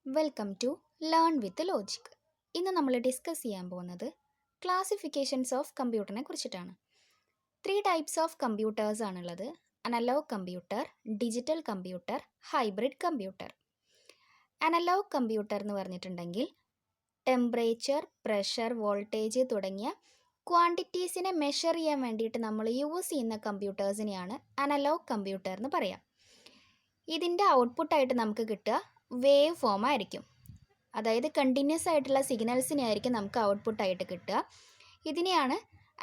Welcome to learn with logic. ഇന്ന് നമ്മൾ discuss ചെയ്യാൻ പോകുന്നത് ക്ലാസിഫിക്കേഷൻസ് ഓഫ് കമ്പ്യൂട്ടറിനെ കുറിച്ചിട്ടാണ്. 3 ടൈപ്സ് ഓഫ് കമ്പ്യൂട്ടേഴ്സ് ആണുള്ളത്: analogue computer, digital computer, hybrid computer. Analogue computer എന്ന് പറഞ്ഞിട്ടുണ്ടെങ്കിൽ ടെമ്പറേച്ചർ, പ്രഷർ, വോൾട്ടേജ് തുടങ്ങിയ ക്വാണ്ടിറ്റീസിനെ മെഷർ ചെയ്യാൻ വേണ്ടിയിട്ട് നമ്മൾ യൂസ് ചെയ്യുന്ന കമ്പ്യൂട്ടേഴ്സിനെയാണ് അനലോഗ് കമ്പ്യൂട്ടർ എന്ന് പറയാം. ഇതിൻ്റെ ഔട്ട്പുട്ടായിട്ട് നമുക്ക് കിട്ടുക വേവ് ഫോം ആയിരിക്കും. അതായത് കണ്ടിന്യൂസ് ആയിട്ടുള്ള സിഗ്നൽസിനെ ആയിരിക്കും നമുക്ക് ഔട്ട്പുട്ടായിട്ട് കിട്ടുക. ഇതിനെയാണ്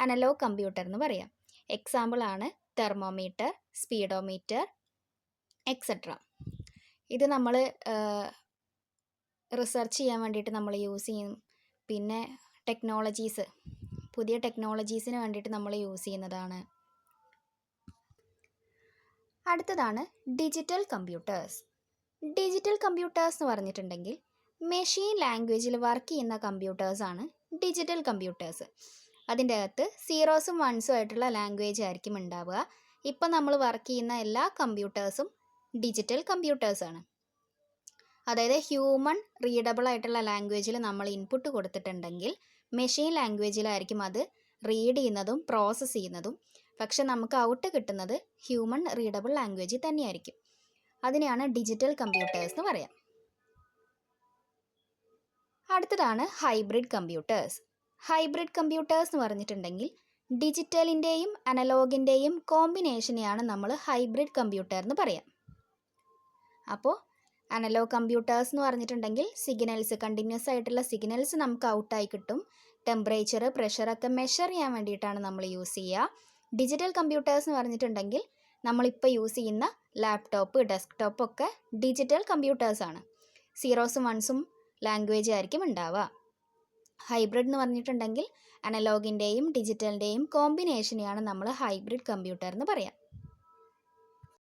അനലോഗ് കമ്പ്യൂട്ടർ എന്ന് പറയാം. എക്സാമ്പിളാണ് തെർമോമീറ്റർ, സ്പീഡോമീറ്റർ എക്സെട്ര. ഇത് നമ്മൾ റിസർച്ച് ചെയ്യാൻ വേണ്ടിയിട്ട് നമ്മൾ യൂസ് ചെയ്യും. പിന്നെ പുതിയ ടെക്നോളജീസിന് വേണ്ടിയിട്ട് നമ്മൾ യൂസ് ചെയ്യുന്നതാണ്. അടുത്തതാണ് ഡിജിറ്റൽ കമ്പ്യൂട്ടേഴ്സ്. ഡിജിറ്റൽ കമ്പ്യൂട്ടേഴ്സ് എന്ന് പറഞ്ഞിട്ടുണ്ടെങ്കിൽ മെഷീൻ ലാംഗ്വേജിൽ വർക്ക് ചെയ്യുന്ന കമ്പ്യൂട്ടേഴ്സാണ് ഡിജിറ്റൽ കമ്പ്യൂട്ടേഴ്സ്. അതിൻ്റെ അകത്ത് സീറോസും വൺസും ആയിട്ടുള്ള ലാംഗ്വേജ് ആയിരിക്കും ഉണ്ടാവുക. ഇപ്പം നമ്മൾ വർക്ക് ചെയ്യുന്ന എല്ലാ കമ്പ്യൂട്ടേഴ്സും ഡിജിറ്റൽ കമ്പ്യൂട്ടേഴ്സാണ്. അതായത് ഹ്യൂമൺ റീഡബിൾ ആയിട്ടുള്ള ലാംഗ്വേജിൽ നമ്മൾ ഇൻപുട്ട് കൊടുത്തിട്ടുണ്ടെങ്കിൽ മെഷീൻ ലാംഗ്വേജിലായിരിക്കും അത് റീഡ് ചെയ്യുന്നതും പ്രോസസ്സ് ചെയ്യുന്നതും. പക്ഷെ നമുക്ക് ഔട്ട് കിട്ടുന്നത് ഹ്യൂമൺ റീഡബിൾ ലാംഗ്വേജിൽ തന്നെയായിരിക്കും. അതിനെയാണ് ഡിജിറ്റൽ കമ്പ്യൂട്ടേഴ്സ് എന്ന് പറയാം. അടുത്തതാണ് ഹൈബ്രിഡ് കമ്പ്യൂട്ടേഴ്സ്. ഹൈബ്രിഡ് കമ്പ്യൂട്ടേഴ്സ് എന്ന് പറഞ്ഞിട്ടുണ്ടെങ്കിൽ ഡിജിറ്റലിൻ്റെയും അനലോഗിൻ്റെയും കോമ്പിനേഷനെയാണ് നമ്മൾ ഹൈബ്രിഡ് കമ്പ്യൂട്ടർ എന്ന് പറയാം. അപ്പോൾ അനലോഗ് കമ്പ്യൂട്ടേഴ്സ് എന്ന് പറഞ്ഞിട്ടുണ്ടെങ്കിൽ കണ്ടിന്യൂസ് ആയിട്ടുള്ള സിഗ്നൽസ് നമുക്ക് ഔട്ടായി കിട്ടും. ടെമ്പറേച്ചർ, പ്രഷറൊക്കെ മെഷർ ചെയ്യാൻ വേണ്ടിയിട്ടാണ് നമ്മൾ യൂസ് ചെയ്യുക. ഡിജിറ്റൽ കമ്പ്യൂട്ടേഴ്സ് എന്ന് പറഞ്ഞിട്ടുണ്ടെങ്കിൽ നമ്മളിപ്പോൾ യൂസ് ചെയ്യുന്ന ലാപ്ടോപ്പ്, ഡെസ്ക്ടോപ്പ് ഒക്കെ ഡിജിറ്റൽ കമ്പ്യൂട്ടേഴ്സാണ്. സീറോസും വൺസും ലാംഗ്വേജ് ആയിരിക്കും ഉണ്ടാവുക. ഹൈബ്രിഡ് എന്ന് പറഞ്ഞിട്ടുണ്ടെങ്കിൽ അനലോഗിൻ്റെയും ഡിജിറ്റലിൻ്റെയും കോമ്പിനേഷനെയാണ് നമ്മൾ ഹൈബ്രിഡ് കമ്പ്യൂട്ടർ എന്ന് പറയാം.